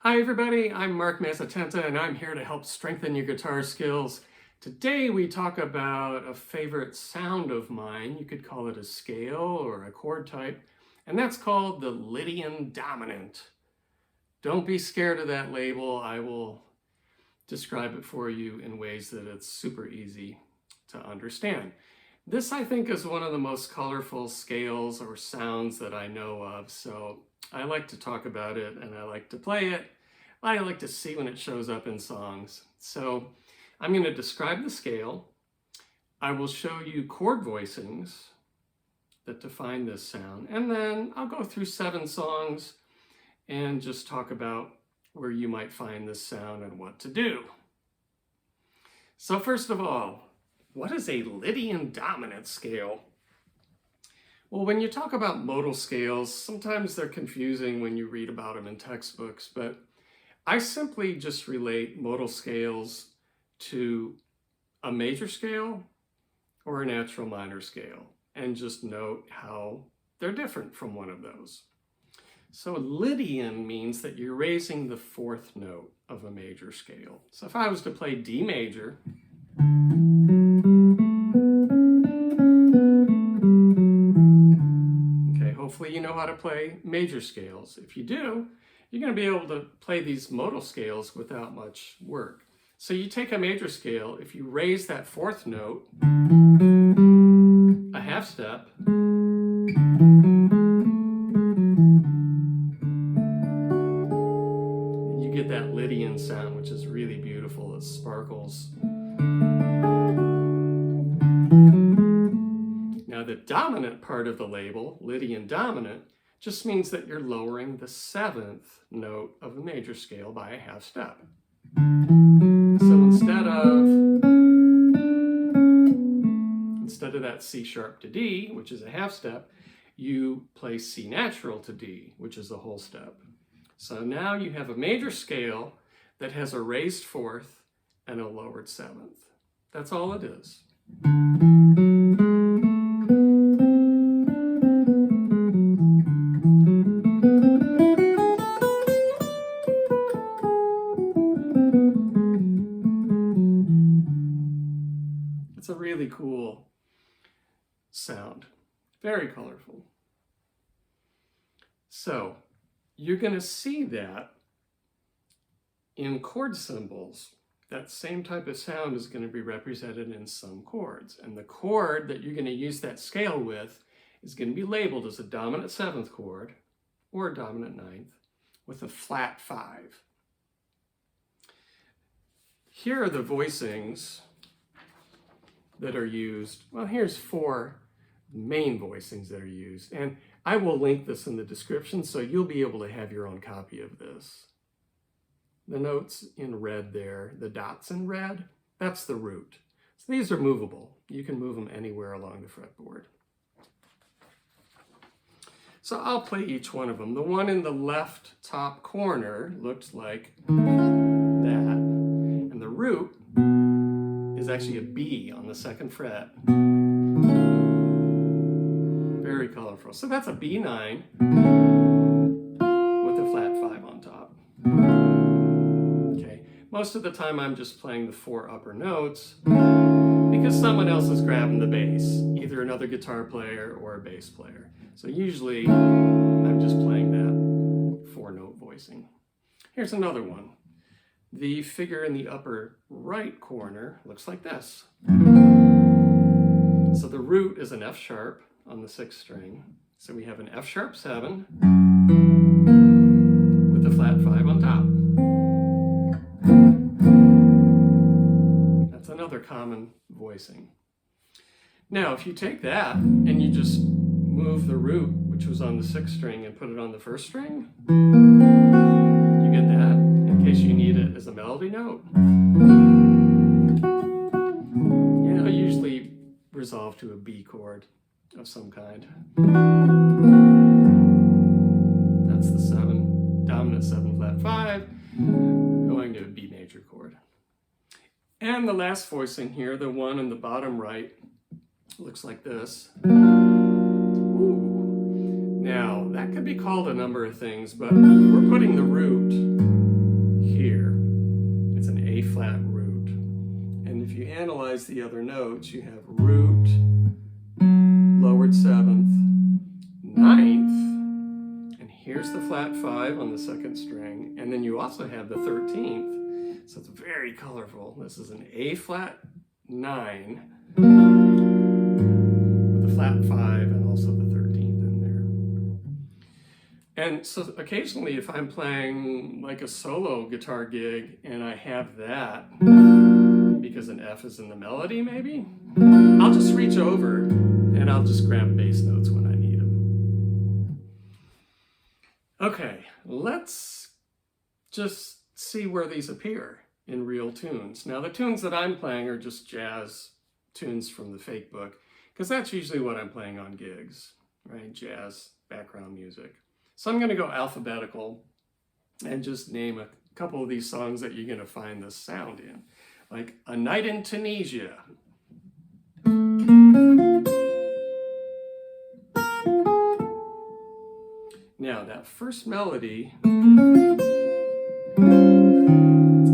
Hi everybody, I'm Mark Mazzatenta and I'm here to help strengthen your guitar skills. Today we talk about a favorite sound of mine. You could call it a scale or a chord type, and that's called the Lydian Dominant. Don't be scared of that label. I will describe it for you in ways that it's super easy to understand. This, I think, is one of the most colorful scales or sounds that I know of, so I like to talk about it and I like to play it. I like to see when it shows up in songs. So I'm going to describe the scale. I will show you chord voicings that define this sound, and then I'll go through 7 songs and just talk about where you might find this sound and what to do. So first of all, what is a Lydian Dominant scale? Well, when you talk about modal scales, sometimes they're confusing when you read about them in textbooks, but I simply just relate modal scales to a major scale or a natural minor scale and just note how they're different from one of those. So Lydian means that you're raising the 4th note of a major scale. So if I was to play D major, hopefully you know how to play major scales. If you do, you're going to be able to play these modal scales without much work. So you take a major scale, if you raise that 4th note a half step, you get that Lydian sound, which is really beautiful. It sparkles. Now the dominant part of the label, Lydian Dominant, just means that you're lowering the 7th note of a major scale by a half step. So instead of that C sharp to D, which is a half step, you play C natural to D, which is a whole step. So now you have a major scale that has a raised 4th and a lowered 7th. That's all it is. It's a really cool sound, very colorful. So you're going to see that in chord symbols. That same type of sound is going to be represented in some chords. And the chord that you're going to use that scale with is going to be labeled as a dominant 7th chord or a dominant 9th with a flat 5. Here are the voicings that are used. Well, here's 4 main voicings that are used, and I will link this in the description so you'll be able to have your own copy of this. The notes in red there, the dots in red, that's the root. So these are movable. You can move them anywhere along the fretboard. So I'll play each one of them. The one in the left top corner looks like that, and the root is actually a B on the 2nd fret. Very colorful. So that's a B9 with a flat 5 on top. Okay, most of the time I'm just playing the 4 upper notes because someone else is grabbing the bass, either another guitar player or a bass player. So usually I'm just playing that 4-note voicing. Here's another one. The figure in the upper right corner looks like this. So the root is an F sharp on the 6th string. So we have an F sharp 7 with a flat 5 on top. That's another common voicing. Now, if you take that and you just move the root, which was on the 6th string, and put it on the 1st string, you get that in case you need it as a melody note. You know, usually resolve to a B chord of some kind. That's the 7, dominant 7 flat 5, going to a B major chord. And the last voicing here, the one in the bottom right, looks like this. Ooh. Now, that could be called a number of things, but we're putting the root the other notes. You have root, lowered 7th, 9th, and here's the flat 5 on the 2nd string, and then you also have the 13th. So it's very colorful. This is an A flat 9 with the flat 5 and also the 13th in there. And so occasionally if I'm playing like a solo guitar gig and I have that, because an F is in the melody maybe, I'll just reach over and I'll just grab bass notes when I need them. Okay, let's just see where these appear in real tunes. Now the tunes that I'm playing are just jazz tunes from the fake book, because that's usually what I'm playing on gigs, right? Jazz background music. So I'm going to go alphabetical and just name a couple of these songs that you're going to find this sound in. Like A Night in Tunisia. Now that first melody, it's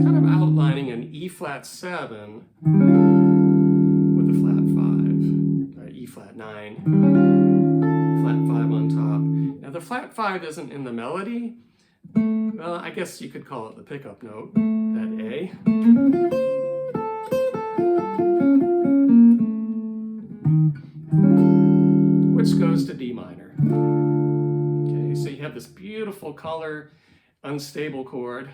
kind of outlining an E flat 7 with a flat 5, or E flat 9, flat 5 on top. Now the flat 5 isn't in the melody. Well, I guess you could call it the pickup note, that A. Which goes to D minor. Okay, so you have this beautiful color, unstable chord,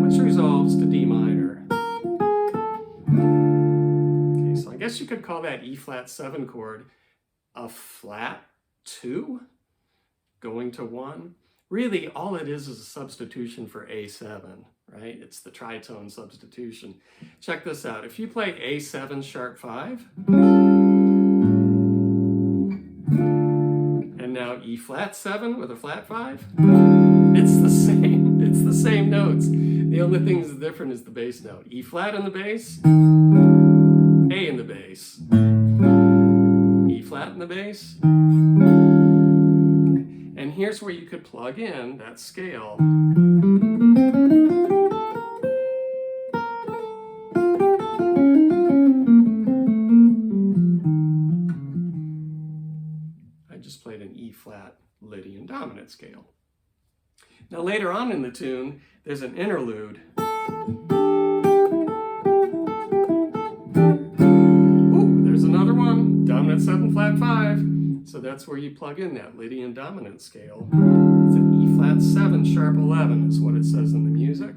which resolves to D minor. Okay, so I guess you could call that E flat 7 chord a flat 2 going to 1. Really, all it is a substitution for A7, right? It's the tritone substitution. Check this out. If you play A7 sharp 5, and now E flat 7 with a flat 5, it's the same. It's the same notes. The only thing that's different is the bass note. E flat in the bass, A in the bass, E flat in the bass. And here's where you could plug in that scale. I just played an E flat Lydian Dominant scale. Now later on in the tune, there's an interlude. Ooh, there's another one, Dominant 7 flat 5. So that's where you plug in that Lydian Dominant scale. It's an E flat 7 sharp 11 is what it says in the music.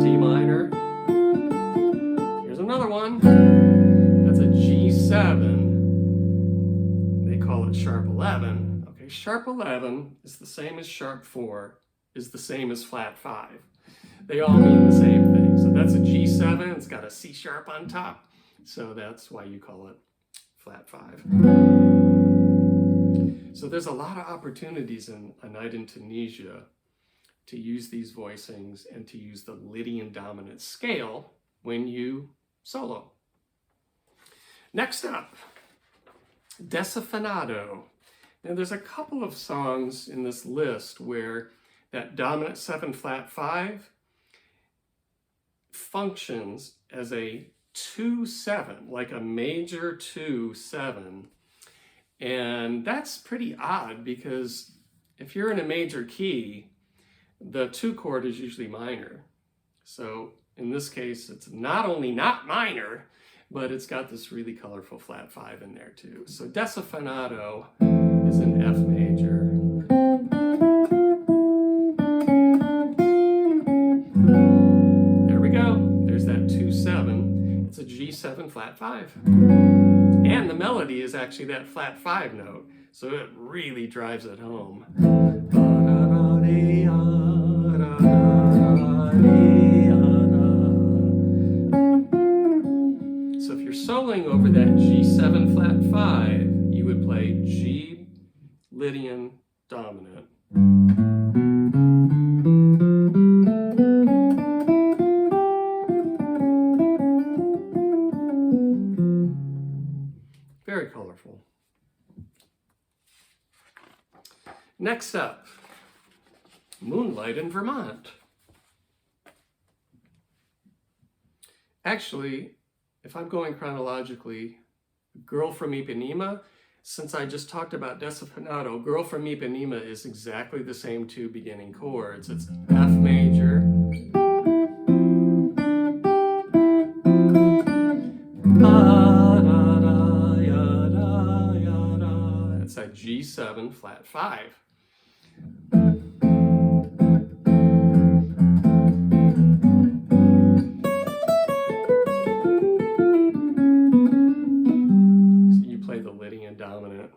D minor. Here's another one. That's a G7. They call it sharp 11. Okay, sharp 11 is the same as sharp 4, is the same as flat 5. They all mean the same thing. So that's a G7, it's got a C sharp on top. So that's why you call it flat 5. So there's a lot of opportunities in A Night in Tunisia to use these voicings and to use the Lydian Dominant scale when you solo. Next up, Desafinado. Now there's a couple of songs in this list where that Dominant 7 flat 5 functions as a 2-7, like a major 2-7. And that's pretty odd because if you're in a major key, the 2 chord is usually minor. So in this case, it's not only not minor, but it's got this really colorful flat 5 in there too. So Desafinado is an F major. There we go. There's that 2-7. It's a G7 flat 5. And the melody is actually that flat 5 note. So it really drives it home. So if you're soloing over that G7 flat 5, you would play G Lydian Dominant. Very colorful. Next up, Moonlight in Vermont. Actually, if I'm going chronologically, Girl from Ipanema, since I just talked about Desafinato, Girl from Ipanema is exactly the same two beginning chords. It's F major, it's that G7 flat 5. So you play the Lydian Dominant.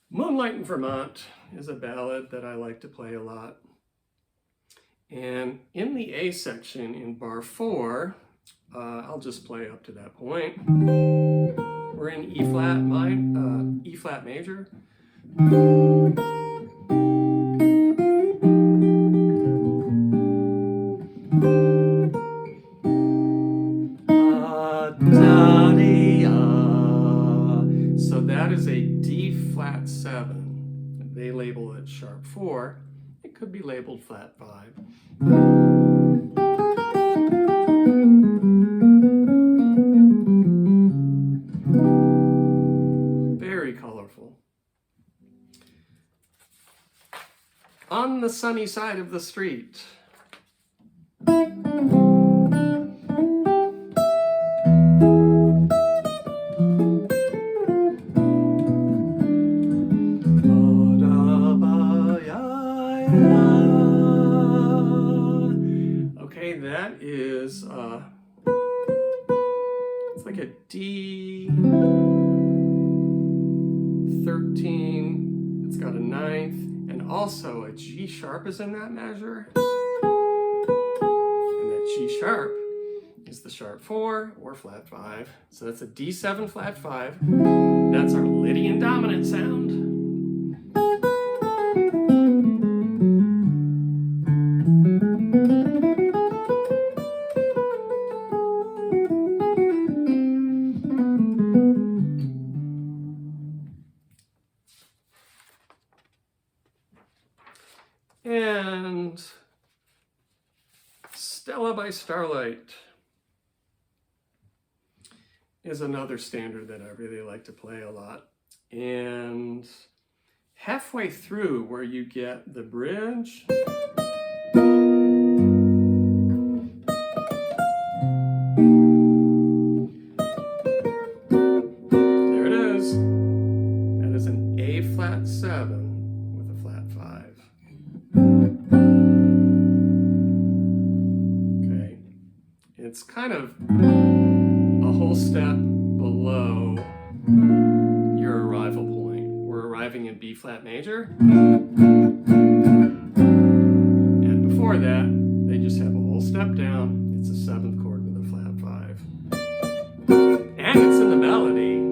Moonlight in Vermont is a ballad that I like to play a lot. And in the A section in bar 4, I'll just play up to that point. We're in E flat major. So that is a D flat 7. They label it sharp 4. It could be labeled flat 5. Very colorful. On the Sunny Side of the Street. Okay, that is it's like a D13. It's got a 9th, and also a G sharp is in that measure. And that G sharp is the sharp 4 or flat 5. So that's a D7 flat 5. That's our Lydian Dominant sound. And Stella by Starlight is another standard that I really like to play a lot. And halfway through where you get the bridge, there it is. That is an A flat 7 with a flat 5. Okay, it's kind of a whole step below your arrival point. We're arriving in B flat major. And before that, they just have a whole step down. It's a 7th chord with a flat 5. And it's in the melody.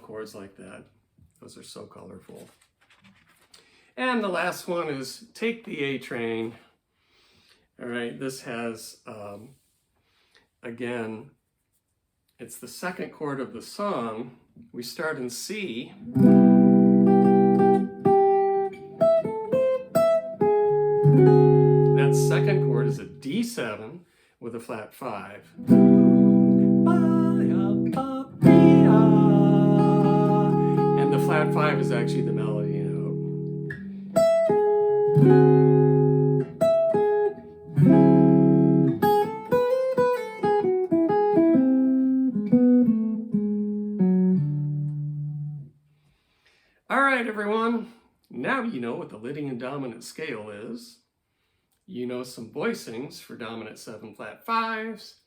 Chords like that. Those are so colorful. And the last one is Take the A Train. All right, this has, again, it's the 2nd chord of the song. We start in C. That 2nd chord is a D7 with a flat 5. The flat 5 is actually the melody note. All right, everyone. Now you know what the Lydian Dominant scale is. You know some voicings for dominant 7 flat 5s.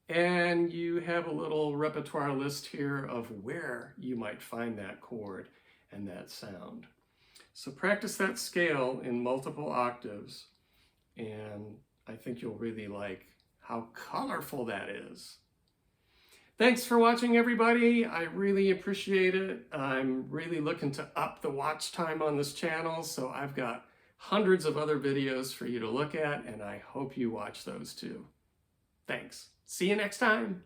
And you have a little repertoire list here of where you might find that chord and that sound. So practice that scale in multiple octaves, and I think you'll really like how colorful that is. Thanks for watching, everybody. I really appreciate it. I'm really looking to up the watch time on this channel, so I've got hundreds of other videos for you to look at, and I hope you watch those too. Thanks. See you next time.